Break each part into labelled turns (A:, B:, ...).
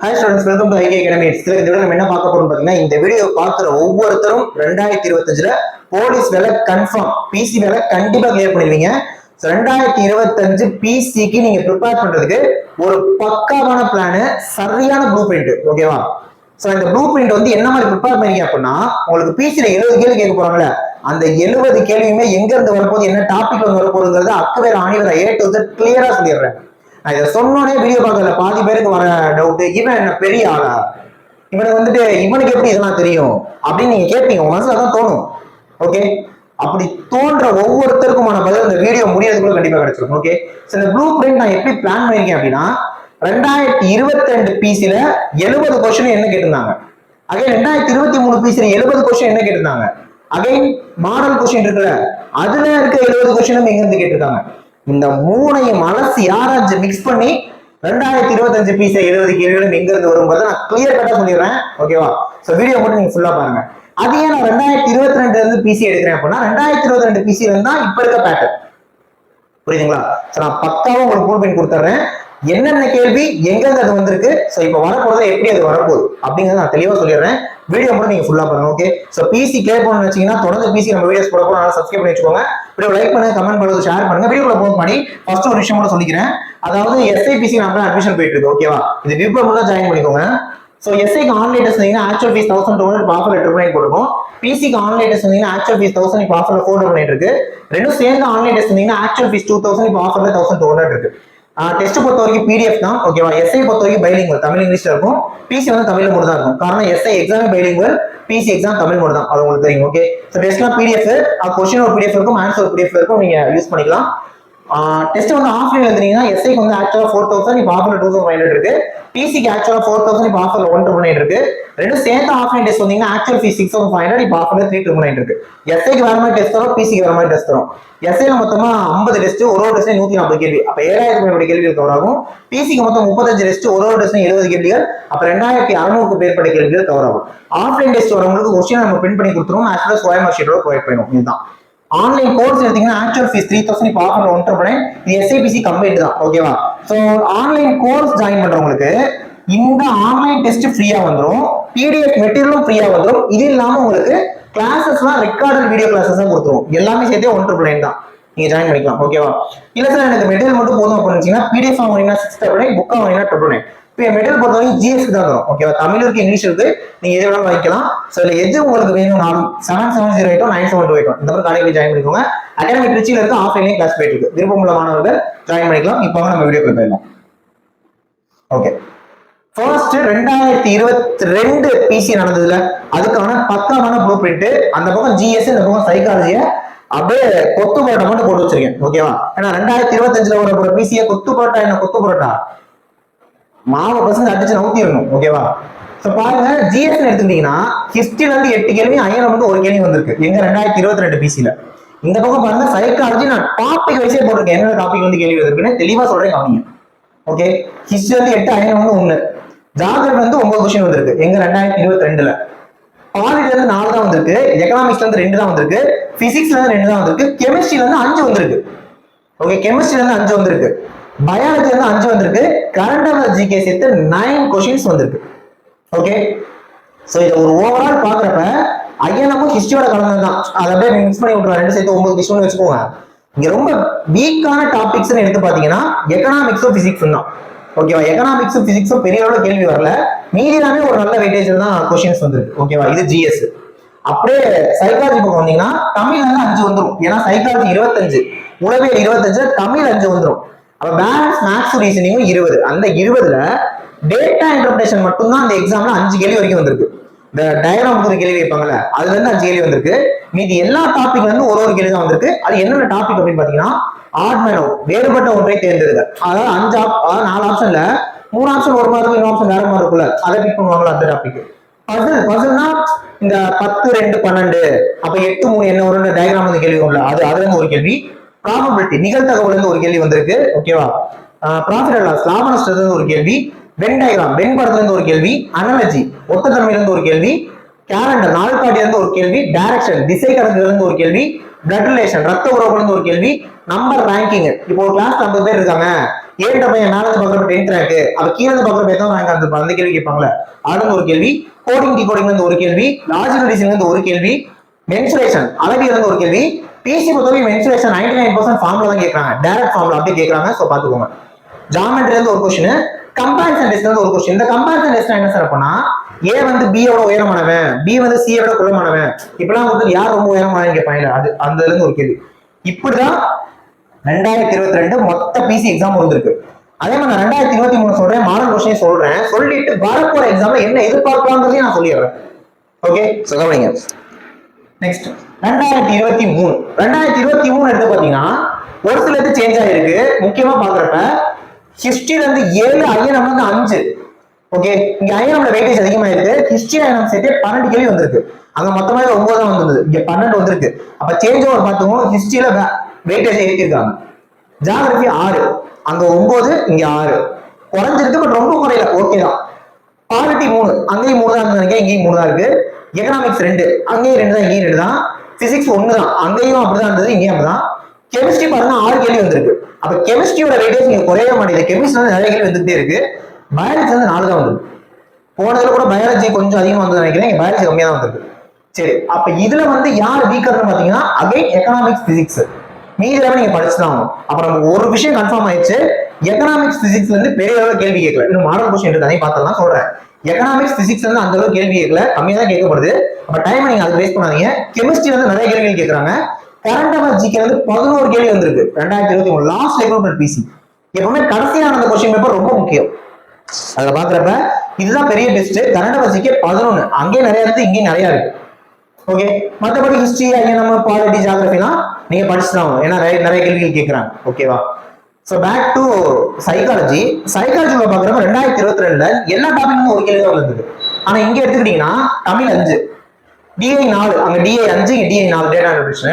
A: Hi students, welcome to IK academy. இந்த video நம்ம என்ன பார்க்க போறோம் பார்த்தீங்கன்னா, இந்த வீடியோ பார்க்குற ஒவ்வொருத்தரும் 2025 போலீஸ் வேலை கன்ஃபார்ம், பிசி வேலை கண்டிப்பா கிளியர் பண்ணிடுவீங்க. 2025 பிசிக்கு நீங்க ப்ரிப்பேர் பண்றதுக்கு ஒரு பக்காவான பிளானு, சரியான ப்ளூ பிரிண்ட். ஓகேவா? ஸோ இந்த ப்ளூ பிரிண்ட் வந்து என்ன மாதிரி ப்ரிப்பேர் பண்ணீங்க அப்படின்னா, உங்களுக்கு பிசியில 70 கேள்வி கேட்க போறாங்கல்ல, அந்த 70 கேள்வியுமே எங்க இருந்து வரப்போகுது, என்ன டாபிக் வந்து வரப்போகுதுங்கிறத அக்குவேர் ஆணிவர A to Z கிளியரா சொல்லிடுறேன். நான் இதை சொன்னோடனே வீடியோ பார்க்கல பாதி பேருக்கு வர டவுட், இவன் என்ன பெரிய ஆளா, இவனுக்கு வந்துட்டு இவனுக்கு எப்படி இதெல்லாம் தெரியும் அப்படின்னு நீங்க கேட்பீங்க, உங்க மனசுல தான் தோணும். ஓகே, அப்படி தோன்ற ஒவ்வொருத்தருக்குமான பதில் இந்த வீடியோ முடியறதுக்குள்ள கண்டிப்பா கிடைச்சிடும். ஓகே, இந்த ப்ளூ பிரிண்ட் நான் எப்படி பிளான் பண்ணிருக்கேன் அப்படின்னா, 2022 பிசில 70 கொஸ்டின் என்ன கேட்டிருந்தாங்க, அகைன் 2023 பிசில 70 கொஸ்டின் என்ன கேட்டிருந்தாங்க, அகைன் மாடல் கொஸ்டின் இருக்குல்ல அதுல இருக்க 70 கொஸ்டினும் எங்க இருந்து கேட்டிருக்காங்க. இந்த மூணையும் அலசி ஆராய்ச்சி மிக்ஸ் பண்ணி 2025 பிசி 70 கேள்விகளும் எங்க இருந்து வரும்போது நான் கிளியர் கட்டா சொல்லிடுறேன். ஓகேவா? சோ வீடியோ மட்டும் நீங்க ஃபுல்லா பாருங்க. அது ஏன் நான் 2022 இருந்து பிசி எடுக்கிறேன் அப்படின்னா, 2022 பிசில இருந்தா இப்ப இருக்க பேட்டர்ன் புரியுதுங்களா? நான் பக்காவும் உங்களுக்கு ப்ரூவ் பண்ணி கொடுத்துறேன் என்னென்ன கேள்வி எங்கெங்க அது வந்திருக்கு, சோ இப்போ வரப்போறது எப்படி அது வரப்போகுது அப்படிங்கறத நான் தெளிவா சொல்லிடுறேன். வீடியோ மட்டும் நீங்க ஃபுல்லா பாருங்க. ஓகே, சோ பிசி கிளியர் பண்ணணும்னு வச்சீங்கன்னா தொடர்ந்து பிசி நம்ம வீடியோஸ் போட போறோம், சப்ஸ்கிரைப் பண்ணி வச்சுக்கோங்க. வீடியோ லைக் பண்ணுங்க, கமெண்ட் பண்ணுங்க, ஷேர் பண்ணுங்க. வீடியோக்குள்ள போக பண்ணி ஃபர்ஸ்ட் ஒரு விஷயம் மட்டும் சொல்லிக்கிறேன். அதாவது எஸ்ஐபிசி நம்ம அட்மிஷன் போயிட்டு இருக்கு. ஓகேவா? இது விப்ரம் தான் ஜாயின் பண்ணிக்கோங்க. சோ எஸ்ஐக்கு ஆன்லைன் டெஸ்ட் வந்தீங்கன்னா ஆக்சுவல் ஃபீஸ் 1200 இப்போ ஆஃபர் 899 போட்டுருக்கோம். பிசிக்கு ஆன்லைன் டெஸ்ட் வந்தீங்கன்னா ஆக்சுவல் ஃபீஸ் 1000 இப்போ ஆஃபர்ல 499 இருக்கு. ரெண்டும் சேர்ந்து ஆன்லைன் டெஸ்ட் வந்தீங்கன்னா ஆக்சுவல் ஃபீஸ் 2000 இப்போ ஆஃபர்ல 1200 இருக்கு. டெஸ்ட் பொறுத்த வரைக்கும் பிடிஎஃப் தான். ஓகேவா? எஸ்ஐ பொறுத்த வரைக்கும் பைலிங்குவல், தமிழ் இங்கிலீஷ்ல இருக்கும். பிசி வந்து தமிழ்ல மட்டும் தான் இருக்கும். காரணம் SI exam bilingual, PC exam Tamil மட்டும் தான், அது உங்களுக்கு தெரியும். ஓகே, சோ டெஸ்ட்லாம் பிடிஎஃப், क्वेश्चन ஒரு பிடிஎஃப் இருக்கும், ஆன்சர் ஒரு பிடிஎஃப் இருக்கும், நீங்க யூஸ் பண்ணிக்கலாம். டெஸ்ட் வந்து ஆஃப்லைன் எழுதுனீங்கன்னா எஸ்ஐக்கு வந்து ஆக்சுவலா 4000 இப்போ ஆஃபர்ல 2500 இருக்கு. பிசிக்கு ஆக்சுவலா 4000 இப்போ ஆஃபர்ல 199 இருக்கு. ரெண்டும் சேர்ந்து ஆஃப்லைன் டெஸ்ட் வந்தீங்கன்னா ஆக்சுவல் ஃபீஸ் 6500 இப்போ ஆஃபர்ல 3999 இருக்கு. எஸ்ஐக்கு வேற மாதிரி டெஸ்ட் தரும், பிசிக்கு வேற மாதிரி டெஸ்ட் தரும். எஸ்ஐல மொத்தமா 50 டெஸ்ட், ஒரு டெஸ்ட் 140 கேள்வி, அப்ப 7000 கேள்விகள் கவர் ஆகும். பிசிக்கு மொத்தம் 35 டெஸ்ட், ஒரு டெஸ்ட் 70 கேள்விகள், அப்ப 2600 மேற்பட்ட கேள்விகள் கவர் ஆகும். ஆஃப்லைன் டெஸ்ட் வரவங்களுக்கு கொஸ்டின் நம்ம பிரிண்ட் பண்ணி கொடுத்துருவோம், as well as OMR ஷீட்டோட ப்ரொவைட் பண்ணுவோம். இதுதான் ஆன்லைன் கோர்ஸ் எடுத்தீங்கன்னா ஆக்சுவல் ஃபீஸ் 3000 இப்போ ஆஃபர்ல 199, இது எஸ்ஐபிசி கம்பைன்ட் தான். ஓகேவா? சோ ஆன்லைன் கோர்ஸ் ஜாயின் பண்றவங்களுக்கு இந்த ஆன்லைன் டெஸ்ட் ஃப்ரீயா வந்துரும், பிடிஎஃப் மெட்டீரியலும் ஃப்ரீயா வந்துரும். இது இல்லாம உங்களுக்கு கிளாஸஸ்லாம் ரெக்கார்டட் வீடியோ கிளாஸஸ் தான் கொடுத்துருவோம். எல்லாமே சேர்த்தே 199 தான், நீங்க ஜாயின் பண்ணிக்கலாம். ஓகேவா? இல்ல சார் எனக்கு மெட்டீரியல் மட்டும் போதும் அப்படின்னு பிடிஎஃப் வாங்கினீங்கன்னா 699, புக் வாங்கினீங்கன்னா 999. இப்போ மெட்டீரியல் பொறுத்த வரைக்கும் ஜிஎஸ்க்கு தான் வரும். ஓகேவா? தமிழ் இருக்கு, இங்கிலீஷ் இருக்கு, நீங்க எது வேணாலும் வாங்கிக்கலாம். ஸோ இதுல எது உங்களுக்கு வேணும்னாலும் 7708 9728 இந்த மாதிரி காலேஜ் ஜாயின் பண்ணிக்கோங்க. அகாடமி திருச்சியில இருக்க ஆஃப்லைன்லயும் கிளாஸ் போயிட்டு இருக்கு. விருப்பமுள்ள மாணவர்கள் ஜாயின் பண்ணிக்கலாம். இப்போ நம்ம வீடியோ போயிடலாம். ஓகே, ஃபர்ஸ்ட் 2022 பிசி நடந்ததுல அதுக்கான பக்காவான ப்ளூ பிரிண்ட், அந்த பக்கம் ஜிஎஸ், இந்த பக்கம் சைக்காலஜிய அப்படியே கொத்து பரோட்டா மட்டும் போட்டு வச்சிருக்கேன். ஓகேவா? ஏன்னா 2025 வர போற பிசிய கொத்து பரோட்டா, என்ன கொத்து பரோட்டா மாவு பசங்க அடிச்சு நவுத்திடணும். ஓகேவா? சோ பாருங்க, ஜிஎஸ் எடுத்துட்டீங்கன்னா ஹிஸ்டரியில இருந்து 8 கேள்வி, ஐஎன்எம் வந்து ஒரு கேள்வி வந்திருக்கு எங்க 2022 பிசில. இந்த பக்கம் பாருங்க சைக்காலஜி, நான் டாபிக் வைஸே போட்டிருக்கேன், என்ன டாபிக் வந்து கேள்வி வந்திருக்குன்னு தெளிவா சொல்றேன் கவனிங்க. ஓகே, ஹிஸ்டரி வந்து 8, ஐஎன்எம் வந்து 1, ஜாகிரபி வந்து 9 கொஸ்டின் வந்திருக்கு எங்க 2022ல. பாலிட்டில இருந்து 4 தான் வந்திருக்கு, எக்கனாமிக்ஸ்ல இருந்து 2 தான் வந்திருக்கு, பிசிக்ஸ்ல இருந்து 2 தான் வந்திருக்கு, கெமிஸ்ட்ரியில இருந்து 5 வந்திருக்கு. ஓகே, கெமிஸ்ட்ரியில இருந்து 5 வந்திருக்கு, பயாலஜில இருந்து 5 வந்திருக்கு, கரண்ட் அஃபேர்ஸ் ஜிகே சேர்த்து 9 கொஸ்டின்ஸ் வந்திருக்கு. ஓகே, சோ இத ஒரு ஓவரால் பாக்குறப்ப ஐஎன்எம் ஹிஸ்டரியோட கலந்தது தான், அதை அப்படியே மிக்ஸ் பண்ணி விட்டுருவா, ரெண்டு சேர்த்து 9 கொஸ்டின் வச்சுக்கோங்க. இங்க ரொம்ப வீக்கான டாபிக்ஸ் எடுத்து பாத்தீங்கன்னா எக்கனாமிக்ஸும் பிசிக்ஸும் தான். ஓகேவா? எக்கனாமிக்ஸும் பிசிக்ஸும் பெரிய அளவுல கேள்வி வரல, மீதி எல்லாமே ஒரு நல்ல வெயிட்டேஜ் தான் கொஸ்டின்ஸ் வந்திருக்கு. ஓகேவா? இது ஜிஎஸ். அப்படியே சைக்காலஜி பக்கம் வந்தீங்கன்னா தமிழ்ல இருந்து 5 வந்துடும், ஏன்னா சைக்காலஜி 25, உளவியல் 25, தமிழ் 5 வந்துடும். அப்ப பேலன்ஸ் மேத்ஸ் ரீசனிங் 20. அந்த 20ல டேட்டா இன்டர்பிரேஷன் மட்டும் தான் அந்த எக்ஸாம்ல 5 கேள்வி வரைக்கும் வந்திருக்கு. இந்த டயக்ராம் கேள்வி வைப்பாங்கல்ல, அதுல இருந்து 5 கேள்வி வந்திருக்கு. மீதி எல்லா டாபிக்ல இருந்து ஒரு கேள்வி தான் வந்திருக்கு. அது என்னென்ன டாபிக் அப்படின்னு பாத்தீங்கன்னா, ஆட் மேன் அவுட், வேறுபட்ட ஒன்றை தேர்ந்தெடுக்க. அதாவது 4 ஆப்ஷன்ல 3 ஆப்ஷன் ஒரு மாதிரி இருக்கும், இன்னொரு ஆப்ஷன் வேற மாதிரி இருக்குல்ல, அதை பிக் பண்ணுவாங்களா அந்த டாபிக். பசில்னா இந்த 10, 2, 12, அப்ப 8, 3 என்ன வரும் டயக்ராம் வந்து கேள்வி வரும்ல, அதுல இருந்து ஒரு கேள்வி. ப்ராபபிலிட்டி, நிகழ்தகவுல இருந்து ஒரு கேள்வி வந்திருக்கு. ஓகேவா? ப்ராஃபிட் அண்ட் லாஸ், லாப நஷ்டத்துல இருந்து ஒரு கேள்வி. வென் டயக்ராம், வென் படத்துல இருந்து ஒரு கேள்வி. அனாலஜி, ஒத்த தன்மையில இருந்து ஒரு கேள்வி. கேலண்டர், நாள்காட்டில இருந்து ஒரு கேள்வி. டைரக்ஷன், திசை கணக்குல இருந்து ஒரு கேள்வி. பிளட் ரிலேஷன், ரத்த உறவுல இருந்து ஒரு கேள்வி. நம்பர் ரேங்கிங், இப்போ ஒரு கிளாஸ் 50 பேர் இருக்காங்க, ஏன்ற பையன் மேல இருந்து பாக்குறப்ப 10th ரேங்க், அப்ப கீழே இருந்து பாக்குறப்ப எத்தனை ரேங்க் அந்த அந்த கேள்வி கேட்பாங்களே, அதுல ஒரு கேள்வி. கோடிங் டிகோடிங்ல இருந்து ஒரு கேள்வி, லாஜிக்கல் ரீசனிங்ல இருந்து ஒரு கேள்வி, மென்சுரேஷன் அளவியல இருந்து ஒரு கேள்வி. பிசி பொறுத்தவரை மென்சுரேஷன் 99% ஃபார்முலா தான் கேட்கறாங்க, டைரக்ட் ஃபார்முலா அப்படியே கேட்கறாங்க. சோ பாத்துக்கோங்க. ஜாமெட்ரில இருந்து ஒரு क्वेश्चन, கம்பேரிசன் டெஸ்ட்ல இருந்து ஒரு क्वेश्चन. இந்த கம்பேரிசன் டெஸ்ட் என்ன சார் அப்பனா, ஏ வந்து பி யோட உயரமானவன், பி வந்து சி யோட குள்ளமானவன், இப்பலாம் வந்து யார் ரொம்ப உயரமானவங்க கேட்பாங்க, அது அந்த இருந்து ஒரு கேள்வி. இப்படிதான் 2022 மொத்த பிசி எக்ஸாம் வந்திருக்கு. அதே மாதிரி நான் 2023 சொல்றேன், மாடல் क्वेश्चन சொல்றேன், சொல்லிட்டு வரப்போற எக்ஸாம்ல என்ன எதிர்பார்க்கலாம்ன்றதையும் நான் சொல்லிடுறேன். ஓகே, சோ கவனிங்க. நெக்ஸ்ட் 2023 எடுத்து பாத்தீங்கன்னா ஒரு சிலது சேஞ்ச் ஆயிருக்கு. முக்கியமா பாக்குறப்ப ஹிஸ்டரியில இருந்து 7, ஐஎன்எம் வந்து 5. ஓகே, இங்க ஐஎன்எம்ல வெயிட்டேஜ் அதிகமா இருக்கு. ஹிஸ்டரி ஐஎன்எம் சேர்த்து 12 கேள்வி வந்திருக்கு. அங்க மொத்தமா 9 தான் வந்திருந்தது, இங்க 12 வந்திருக்கு. அப்ப சேஞ்ச் ஓவர் பார்த்துவோம். ஹிஸ்டரியில வெயிட்டேஜ் ஏற்றிருக்காங்க. ஜியோகிராஃபி 6, அங்க 9, இங்க 6 குறைஞ்சிருக்கு, பட் ரொம்ப குறையல, ஓகே தான். பாலிட்டி 3, அங்கேயும் 3 தான் இருந்தாங்க, இங்கேயும் 3 தான் இருக்கு. எக்கனாமிக்ஸ் 2, அங்கேயும் 2 தான், இங்கேயும் 2 தான். பிசிக்ஸ் 1 தான், அங்கேயும் அப்படிதான் இருந்தது, இங்கேயும் அப்படிதான். கெமிஸ்ட்ரி பாருங்க 6 கேள்வி வந்திருக்கு. அப்ப கெமிஸ்ட்ரியோட வெயிட்டேஜ் நீங்க குறைய மாட்டேங்குது. கெமிஸ்ட்ரி வந்து நிறைய கேள்வி வந்துட்டே இருக்கு. பயாலஜி வந்து 4 தான் வந்திருக்கு. போனதுல கூட பயாலஜி கொஞ்சம் அதிகமா வந்து நினைக்கிறேன், பயாலஜி கம்மியா தான் வந்திருக்கு. சரி, அப்ப இதுல வந்து யார் வீக்கர்னு பாத்தீங்கன்னா அகைன் எக்கனாமிக்ஸ் பிசிக்ஸ். மீதியாவே நீங்க படிச்சுதான் ஆகணும். அப்புறம் ஒரு விஷயம் கன்ஃபார்ம் ஆயிடுச்சு, எக்கனாமிக்ஸ் பிசிக்ஸ்ல இருந்து பெரிய அளவு கேள்வி கேட்கல. இன்னும் மாடல் கொஸ்டின் இருக்கு, அதையும் பார்த்தலாம் சொல்றேன். எக்கனாமிக்ஸ் பிசிக்ஸ்ல இருந்து அந்த அளவுக்கு கேள்வி கேட்கல, கம்மியா தான் கேட்கப்படுது. அப்ப டைம் நீங்க அது வேஸ்ட் பண்ணாதீங்க. கெமிஸ்ட்ரி வந்து நிறைய கேள்வி கேட்கறாங்க. கரண்ட் அஃபேர்ஸ் ஜிகே வந்து 11 கேள்வி வந்திருக்கு 2023 லாஸ்ட் ரெக்ரூட்மெண்ட் பிசி. எப்பவுமே கடைசியான அந்த கொஸ்டின் பேப்பர் ரொம்ப முக்கியம். அதுல பாக்குறப்ப இதுதான் பெரிய டெஸ்ட். கரண்ட் அஃபேர்ஸ் ஜிகே 11, அங்கேயும் நிறைய இருக்கு, இங்கேயும் நிறைய இருக்கு. ஓகே, மற்றபடி ஹிஸ்டரி, ஐஎன்எம், பாலிட்டி, ஜியோகிராஃபிலாம் நீங்க படிச்சுதான், ஏன்னா நிறைய கேள்விகள் கேட்கறாங்க. ஓகேவா? So back to psychology. சைக்காலஜில பாக்குறப்ப 2022ல எல்லா டாபிக்கும் ஒரு கேள்வி தான் வந்தது. ஆனா இங்க எடுத்துக்கிட்டீங்கன்னா தமிழ் 5, டிஐ 4, அங்க டிஐ 5, இங்க டிஐ 4 டேட்டா அனலிசிஸ்.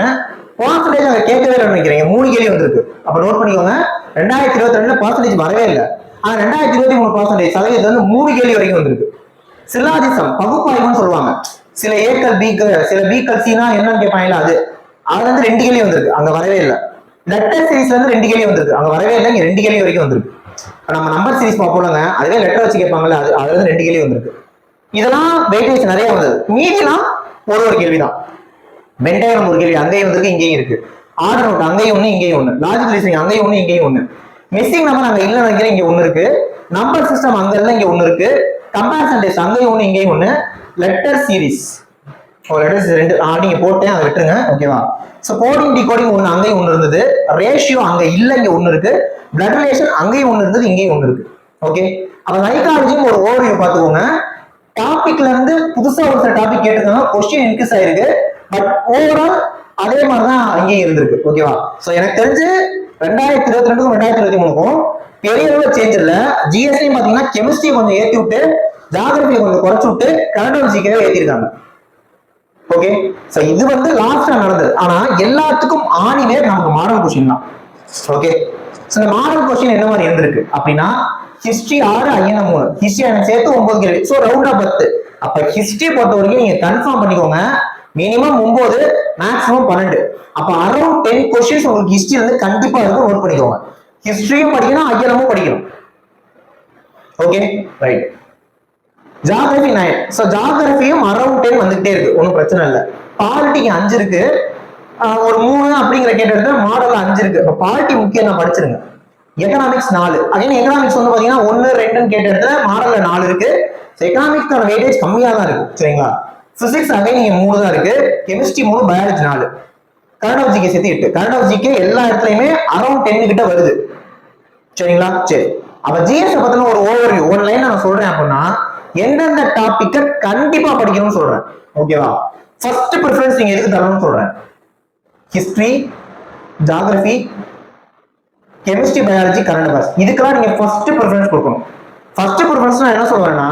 A: பர்சன்டேஜ் அங்க கேட்கவே இல்லை நினைக்கிறீங்க, 3 கேள்வி வந்திருக்கு. அப்ப நோட் பண்ணிக்கோங்க, 2022ல பர்சன்டேஜ் வரவே இல்லை. ஆனா 2023 சதவீதம் வந்து 3 கேள்வி வரைக்கும் வந்திருக்கு. சிலாஜிசம் பகுப்பாய்வுன்னு சொல்லுவாங்க. சில ஏக்கள் பீக்கள், சில பீக்கள் சீனா என்னன்னு கேட்பாங்களா, அதுல இருந்து 2 கேள்வி வந்திருக்கு, அங்க வரவே இல்லை. லெட்டர் சீரிஸ்ல இருந்து 2 கேள்வி வந்திருக்கு, அங்க வரவே இல்லை, இங்க 2 கேள்வி வரைக்கும் வந்திருக்கு. நம்ம நம்பர் சீரிஸ் பார்ப்போம்லங்க, அதுவே லெட்டர் வச்சு கேட்பாங்கல்ல, அதுல இருந்து 2 கேள்வி வந்திருக்கு. இதெல்லாம் வெயிட்டேஜ் நிறைய வந்தது. மீதிலாம் ஒரு கேள்விதான். வெண்டையம் ஒரு கேள்வி அங்கேயும் வந்திருக்கு, இங்கேயும் இருக்கு. ஆர்டர் நோட் அங்கேயும் 1, இங்கேயும் 1. லாஜிக்கல் ரீசனிங் அங்கேயும் 1, இங்கேயும் 1. மிஸ்ஸிங் நம்பர் அங்க இல்ல நினைக்கிறேன், இங்க 1 இருக்கு. நம்பர் சிஸ்டம் அங்க இல்ல, இங்க 1 இருக்கு. கம்பேரிசன் டெஸ்ட் அங்கேயும் 1, இங்கேயும் 1. லெட்டர் சீரிஸ் ஒரு லெட்டர் 2 நீங்க போட்டேன், அதை விட்டுருங்க. ஓகேவா? சோ கோடிங் டிகோடிங் 1, அங்கேயும் 1 இருந்தது. ரேஷியோ அங்க இல்ல, இங்க 1 இருக்கு. பிளட் ரிலேஷன் அங்கேயும் 1 இருந்தது, இங்கேயும் 1 இருக்கு. ஓகே, அப்ப சைக்காலஜியும் ஒரு ஓவர்வியூ பாத்துக்கோங்க. டாபிக்ல இருந்து புதுசா ஒரு சில டாபிக் கேட்டிருக்காங்க, கொஸ்டின் இன்க்ரீஸ் ஆயிருக்கு. பட் ஓவரால் அதே மாதிரிதான் அங்கேயும் இருந்திருக்கு. ஓகேவா? சோ எனக்கு தெரிஞ்சு 2022க்கும் 2023க்கும் பெரிய அளவு சேஞ்ச் இல்ல. ஜிஎஸ்டியும் பாத்தீங்கன்னா கெமிஸ்ட்ரி கொஞ்சம் ஏத்தி விட்டு, ஜியோகிராஃபியை கொஞ்சம் குறைச்சு விட்டு, கரண்ட் ஜிகேவை ஏத்திருக்காங்க. ஓகே, சோ இது வந்து லாஸ்டா நடந்தது. ஆனா எல்லாத்துக்கும் ஆணிவேர் நமக்கு மாடல் கொஸ்டின் தான். ஓகே, சோ இந்த மாடல் கொஸ்டின் என்ன மாதிரி இருந்திருக்கு அப்படின்னா, ஹிஸ்டரி 6, ஐஎன்எம் 3, ஹிஸ்டரி எனக்கு சேர்த்து 9 கேள்வி. சோ ரவுண்டா 10. அப்ப ஹிஸ்டரி பொறுத்த வரைக்கும் நீங்க கன்ஃபார்ம் பண்ணிக்கோங்க, மினிமம் 9, மேக்ஸிமம் 12. அப்ப அரௌண்ட் 10 கொஸ்டின்ஸ் உங்களுக்கு ஹிஸ்டரி வந்து கண்டிப்பா இருக்கும், நோட் பண்ணிக்கோங்க. ஹிஸ்டரியும் படிக்கணும், ஐஎன்எம்மும் படிக்கணும். Okay, right. ஜியோகிராஃபி 9. சோ ஜியோகிராஃபியும் அரௌண்ட் 10 வந்துட்டே இருக்கு, ஒன்றும் பிரச்சனை இல்லை. பாலிட்டிக்கு 5 இருக்கு, ஒரு 3 அப்படிங்கிற கேட்டது மாடல் 5 இருக்கு. இப்ப பாலிட்டி முக்கியம் தான், படிச்சிருங்க. எக்கனாமிக்ஸ் 4. அகைன் எக்கனாமிக்ஸ் வந்து பாத்தீங்கன்னா 1, 2ன்னு கேட்ட இடத்துல மாடல்ல 4 இருக்கு. எக்கனாமிக்ஸோட வெயிட்டேஜ் கம்மியா தான் இருக்கு. சரிங்களா? பிசிக்ஸ் அகைன் நீங்க 3 தான் இருக்கு. Chemistry 3, biology 4. Current off GK சேர்த்து 8. கரண்ட் ஆஃப் ஜிகே எல்லா இடத்துலயுமே அரௌண்ட் 10 கிட்ட வருது. சரிங்களா? சரி, அப்ப ஜிஎஸ் பத்தின ஒரு ஓவர்வியூ ஒன் லைன் நான் சொல்றேன் அப்படின்னா, எந்தெந்த டாபிக்க கண்டிப்பா படிக்கணும்னு சொல்றேன். ஓகேவா? ஃபர்ஸ்ட் ப்ரிஃபரன்ஸ் நீங்க எதுக்கு தரணும்னு சொல்றேன். History, geography, chemistry, biology, current affairs, இதுக்கெல்லாம் நீங்க ஃபர்ஸ்ட் ப்ரிஃபரன்ஸ் கொடுக்கணும். ஃபர்ஸ்ட் ப்ரிஃபரன்ஸ் நான் என்ன சொல்றேன்னா,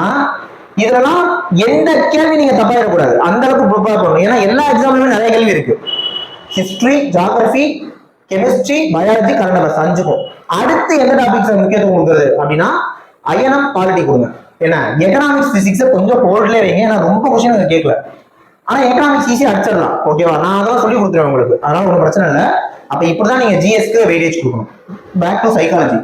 A: இதெல்லாம் எந்த கேள்வி நீங்க தப்பாயிடக்கூடாது, அந்த அளவுக்கு ப்ரிப்பேர் பண்ணணும். ஏன்னா எல்லா எக்ஸாம்லயுமே நிறைய கேள்வி இருக்கு. History, geography, chemistry, biology, current affairs 5க்கும் அடுத்து எந்த டாபிக்ஸ் முக்கியத்துவம் கொடுக்குறது அப்படின்னா, ஐஎன்எம், பாலிட்டி கொடுங்க. ஏன்னா எக்கனாமிக்ஸ் பிசிக்ஸ் கொஞ்சம் ஹோல்ட்ல வைங்க, ஏன்னா ரொம்ப கொஸ்டின் கேட்கல. ஆனா எக்கனாமிக்ஸ் ஈஸியா அடிச்சிடலாம். ஓகேவா? நான் அதெல்லாம் சொல்லி கொடுத்துருவேன் உங்களுக்கு, அதனால ஒன்றும் பிரச்சனை இல்லை. அப்ப இப்படிதான் நீங்க ஜிஎஸ்க்கு வெயிட்டேஜ் கொடுக்கணும். Back to psychology.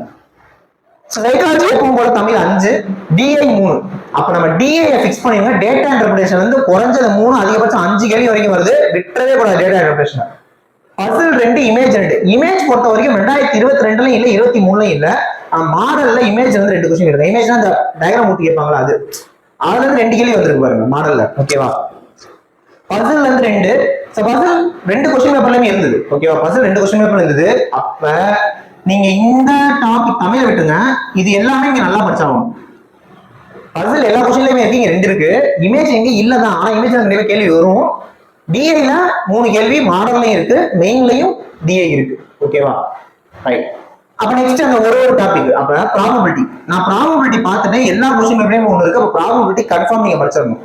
A: சைக்காலஜி எப்பவும் போல தமிழ் 5, டிஐ 3. அப்ப நம்ம டிஐ ஃபிக்ஸ் பண்ணிருங்க. டேட்டா இன்டர்பிரேஷன் வந்து குறைஞ்சது 3, அதிகபட்சம் 5 கேள்வி வரைக்கும் வருது. விட்டுறவே கூடாது data interpretation. Puzzle 2, image 2. Image பொறுத்த வரைக்கும் 2022 இல்ல 23 இல்ல, மாடல்ல இமேஜ் வந்து 2 கொஸ்டின் இருக்கு. இமேஜ்னா அந்த டயக்ராம் ஊட்டி கேட்பாங்களா, அது அதுல இருந்து 2 கேள்வி வந்திருக்கு பாருங்க மாடல்ல. ஓகேவா, பசில் வந்து 2. பசில் 2 கொஸ்டின் பேப்பர்லயுமே இருந்தது. ஓகேவா, பசில் 2 கொஸ்டின் பேப்பர் இருந்தது. அப்ப நீங்க இந்த டாபிக் தமிழை விட்டுங்க, இது எல்லாமே இங்க நல்லா படிச்சாகும். பசில் எல்லா கொஸ்டின்லயுமே இருக்கு, இங்க 2 இருக்கு. இமேஜ் எங்க இல்லதான், ஆனா இமேஜ் நிறைய கேள்வி வரும். டிஐல 3 கேள்வி, மாடல்லையும் இருக்கு, மெயின்லயும் டிஐ இருக்கு. ஓகேவா, ரைட். அப்ப நெக்ஸ்ட் அந்த ஒரு டாபிக். அப்ப ப்ராபபிலிட்டி, நான் ப்ராபபிலிட்டி பார்த்துட்டேன். எல்லா கொஸ்டின் பேப்பர்லயும் ஒன்று இருக்கு. அப்ப ப்ராபபிலிட்டி கன்ஃபார்ம் நீங்க படிச்சிடணும்.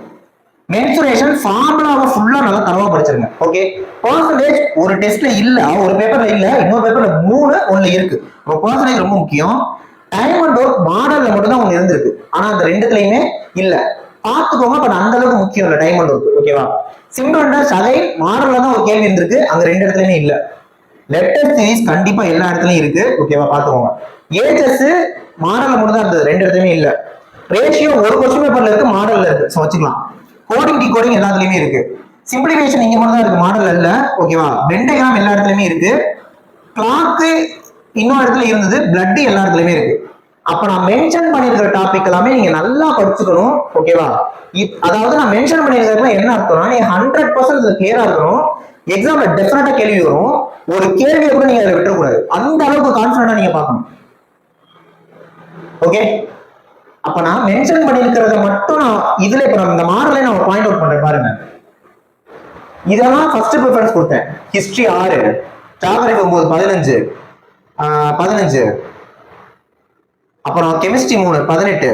A: மென்சுரேஷன் ஃபார்முலாவை ஃபுல்லா நல்லா தரவா படிச்சிருங்க. ஓகே, பெர்சன்டேஜ் ஒரு டெஸ்ட்ல இல்ல, ஒரு பேப்பர்ல இல்ல, இன்னொரு பேப்பர்ல 3 ஒண்ணு இருக்கு. அப்ப பெர்சன்டேஜ் ரொம்ப முக்கியம். டைம் அண்ட் ஒர்க் மாடல்ல மட்டும் தான் ஒண்ணு இருந்திருக்கு, ஆனா அந்த ரெண்டுத்துலயுமே இல்ல. பாத்துக்கோங்க, பட் அந்த அளவுக்கு முக்கியம் இல்ல டைம் அண்ட் ஒர்க். ஓகேவா, சிம்பிள் சதை மாடல்ல தான் ஒரு கேள்வி இருந்திருக்கு, அங்க 2 இடத்துலயுமே இல்ல. லெட்டர் சீரிஸ் கண்டிப்பா எல்லா இடத்துலயும் இருக்கு. ஓகேவா, பாத்துக்கோங்க. ஏஜஸ் மாடல்ல மட்டும் தான் இருந்தது, 2 இடத்துலயுமே இல்ல. ரேஷியோ ஒரு கொஸ்டின் பேப்பர்ல இருக்கு, மாடல்ல இருக்கு, சோ வச்சுக்கலாம். கோடிங் டிகோடிங் எல்லாத்துலயுமே இருக்கு. சிம்பிளிஃபிகேஷன் இங்க மட்டும் தான் இருக்கு, மாடல்ல இல்ல. ஓகேவா, பெண்டகிராம் எல்லா இடத்துலயுமே இருக்கு. கிளாக் இன்னொரு இடத்துல இருந்தது, பிளட் எல்லா இடத்துலயுமே இருக்கு. அப்ப நான் மென்ஷன் பண்ணிருக்கிற டாபிக் எல்லாமே நீங்க நல்லா படிச்சுக்கணும். ஓகேவா, அதாவது நான் மென்ஷன் பண்ணிருக்கிறதுல என்ன அர்த்தம்னா, நீங்க 100% கிளியரா இருக்கணும். எக்ஸாம்ல டெஃபினட்டா கேள்வி வரும், ஒரு கேள்வியை கூட நீங்க அதை விட்டுறக்கூடாது. அந்த அளவுக்கு கான்ஃபிடண்டா நீங்க பார்க்கணும். ஓகே, அப்ப நான் மென்ஷன் பண்ணிருக்கிறத மட்டும் நான் இதுல இப்ப இந்த மாடலை நான் பாயிண்ட் அவுட் பண்றேன் பாருங்க. இதெல்லாம் ஃபர்ஸ்ட் ப்ரிஃபரன்ஸ் கொடுத்தேன். ஹிஸ்டரி 6, ஜியோகிராஃபி 9, 15, அப்புறம் கெமிஸ்ட்ரி 3, 18,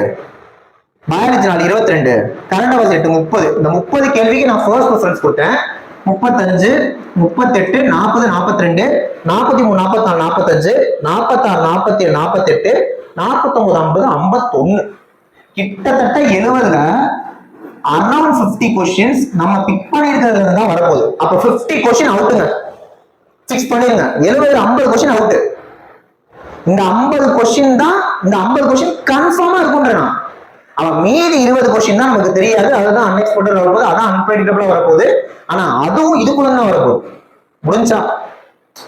A: பயாலஜி 4, 22, கரண்ட் அஃபேர்ஸ் 8, 30. இந்த 30 கேள்விக்கு நான் ஃபர்ஸ்ட் ப்ரிஃபரன்ஸ் கொடுத்தேன். 35, 38, 40, 42, 43, 44, 45, 46, 47, 48, 49, 50, 51. கிட்டத்தட்ட 70ல அரௌண்ட் 50 கொஸ்டின்ஸ் நம்ம பிக் பண்ணிருக்கிறதுல தான் வரப்போகுது. அப்ப 50 கொஸ்டின் அவுட்டுங்க, பிக்ஸ் பண்ணிருங்க. 70ல 50 கொஸ்டின் அவுட். இந்த 50 கொஸ்டின் தான், இந்த 50 கொஸ்டின் கன்ஃபார்மா இருக்கும்ன்றா. அவன் மீதி 20 கொஸ்டின் தான் நமக்கு தெரியாது, அதுதான் அன்எக்ஸ்பெக்டட் வரப்போகுது, அதான் அன்பிரெடிக்டபிளா வரப்போகுது. ஆனா அதுவும் இதுக்குள்ள தான் வரப்போகுது. முடிஞ்சா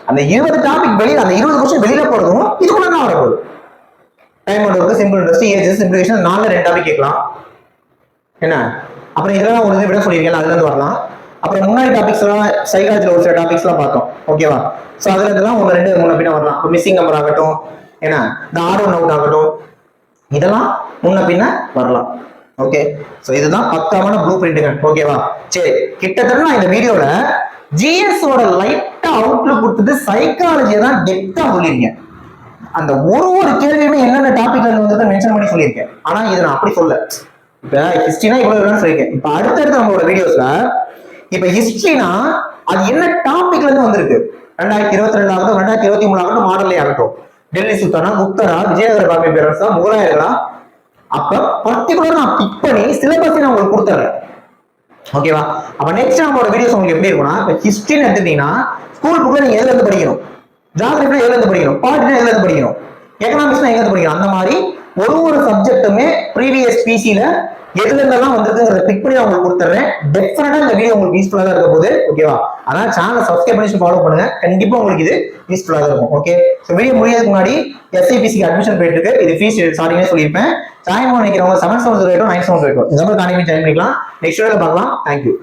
A: அந்த 20 டாபிக் வெளியில, அந்த 20 கொஸ்டின் வெளியில போறதும் இதுக்குள்ள தான் வரப்போகுது. Time and simple interest, ages, simplification 4 2 topic கேட்கலாம். என்ன, அப்புறம் இதெல்லாம் ஒரு விட சொல்லியிருக்கேன், அதுல இருந்து வரலாம். அப்புறம் முன்னாடி டாபிக்ஸ் எல்லாம் சைக்காலஜில ஒரு சில டாபிக்ஸ் எல்லாம் பார்த்தோம். ஓகேவா, சோ அதுல இருந்தெல்லாம் 1 2 3 பின்ன வரலாம். மிஸ்ஸிங் நம்பர் ஆகட்டும், என்ன இந்த ஆர்வம் அவுட் ஆகட்டும், இதெல்லாம் முன்ன பின்ன வரலாம். ஓகே, சோ இதுதான் பக்காமான ப்ளூ பிரிண்ட்டுங்க. ஓகேவா, சரி, கிட்டத்தட்ட நான் இந்த வீடியோல ஜிஎஸ் ஓட லைட்டா அவுட்லுக் கொடுத்துட்டு சைக்காலஜியை தான் டெப்தா சொல்லியிருக்கேன். அந்த ஒரு கேள்வியுமே என்னென்ன டாபிக்ல இருந்து மென்ஷன் பண்ணி சொல்லியிருக்கேன். ஆனா இதை நான் அப்படி சொல்ல. இப்ப ஹிஸ்டரினா இவ்வளவு சொல்லியிருக்கேன். இப்ப அடுத்தடுத்து நம்மளோட வீடியோஸ்ல இப்ப ஹிஸ்டரினா அது என்ன டாபிக்ல இருந்து வந்திருக்கு, 2022 ஆகட்டும், 2023 ஆகட்டும், மாடலே ஆகட்டும், டெல்லி சுல்தானா, முக்தரா, விஜயநகர பாம்பே பேரரசா, முகலாயர்களா, அப்ப பர்டிகுலரா நான் பிக் பண்ணி சிலபஸ் நான் உங்களுக்கு கொடுத்துறேன். ஓகேவா, அப்ப நெக்ஸ்ட் நம்மளோட வீடியோஸ் உங்களுக்கு எப்படி இருக்கும்னா, இப்ப ஹிஸ்டரின்னு எடுத்துட்டீங்கன்னா ஸ்கூல் புக்ல நீங்க எதுல இருந்து படிக்கணும், ஜியோகிராஃபில எதுல இருந்து படிக்கணும், பாலிட்டினா எதுல இருந்து படிக்கணும், எக்கனாமிக்ஸ்னா எங்க இருந்து படிக்கணும், அந்த மாதிரி ஒரு சப்ஜெக்ட்டுமே ப்ரீவியஸ் பிசில எதுல இருந்தெல்லாம் வந்திருக்குங்கிறத பிக் பண்ணி உங்களுக்கு கொடுத்துறேன். டெஃபினட்டா இந்த வீடியோ உங்களுக்கு யூஸ்ஃபுல்லா தான் இருக்க போகுது. ஓகேவா, அதான் சேனலை சப்ஸ்கிரைப் பண்ணி ஃபாலோ பண்ணுங்க, கண்டிப்பா உங்களுக்கு இது யூஸ்ஃபுல்லா தான் இருக்கும். ஓகே, சோ வீடியோ முடியறதுக்கு முன்னாடி எஸ்ஐபிசிக்கு அட்மிஷன் போயிட்டு இருக்கு, இது ஃபீஸ் ஸ்டார்டிங்கே சொல்லியிருப்பேன். ஜாயின் பண்ணிக்கிறவங்க 7708 9708 இந்த நம்பர் கான்டாக்ட் ஜாயின் பண்ணிக்கலாம். நெக்ஸ்ட் வீடியோல பார்க்கலாம். தேங்க்யூ.